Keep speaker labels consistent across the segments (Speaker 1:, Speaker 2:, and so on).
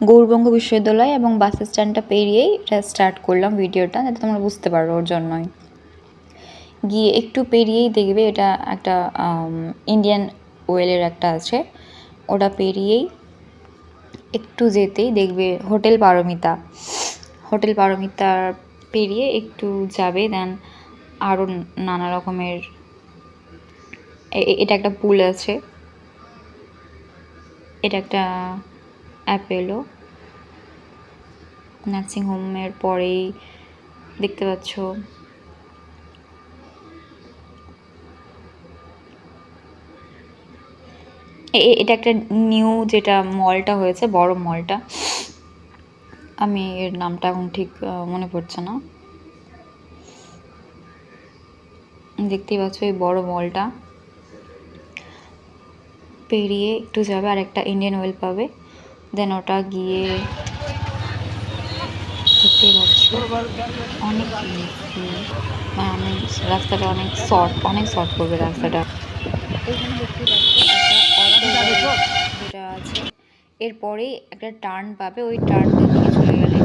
Speaker 1: গৌরবঙ্গ বিশ্ববিদ্যালয় এবং বাস স্ট্যান্ডটা পেরিয়েই এটা স্টার্ট করলাম ভিডিওটা, যাতে তোমরা বুঝতে পারো, ওর জন্যই। গিয়ে একটু পেরিয়েই দেখবে এটা একটা ইন্ডিয়ান ওয়েলের একটা আছে, ওটা পেরিয়েই একটু যেতেই দেখবে হোটেল পারমিতা। হোটেল পারমিতা পেরিয়ে একটু যাবে, দেন আরও নানা রকমের, এটা একটা পুল আছে, এটা একটা অ্যাপেলো নার্সিংহোমের পরেই দেখতে পাচ্ছ এটা একটা নিউ যেটা মলটা হয়েছে, বড় মলটা, আমি এর নামটা এখন ঠিক মনে পড়ছে না। দেখতেই পাচ্ছ এই বড় মলটা পেরিয়ে একটু যাবে আর একটা ইন্ডিয়ান ওয়েল পাবে, দেন ওটা গিয়ে দেখতেই পাচ্ছ অনেক মানে রাস্তাটা অনেক শর্ট করবে রাস্তাটা। এখানে দেখতেই পাচ্ছ একটা অটো যেটা আছে, এরপরেই একটা টার্ন পাবে, ওই টার্নটার দিকে চলে গেলে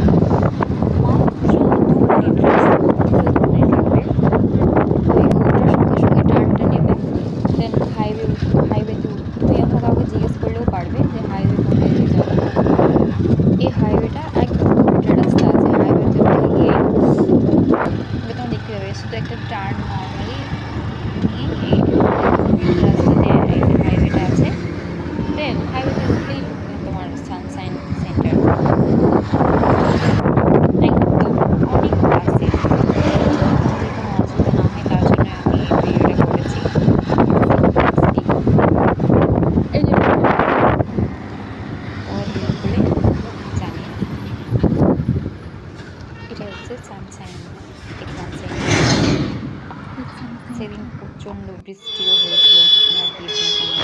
Speaker 1: হাইওয়েতে তুমি এখন কাউকে জিজ্ঞেস করলেও পারবে যে হাইওয়ে কোনটা দিয়ে যাবে। এই হাইওয়েটা একদম 2 মিনিটের রাস্তা আছে, হাইওয়েতে উঠে গিয়ে তোমার দেখতে পাবে শুধু একটা টার্ন নর্মালি নিয়ে রাস্তাতে হাইওয়েটা আছে, দেন হাইওয়েতে উঠলেই তোমার সানশাইন সেন্টার একদম অনেক কাছে। যদি কোনো অসুবিধা না হয় তার জন্য আমি ভিডিওটা করেছি। এই যে বলে জানি না, এটা হচ্ছে সানশাইন এক্সাম সেন্টার। সেদিন প্রচণ্ড বৃষ্টিও হয়েছিল, আমরা গিয়েছিলাম।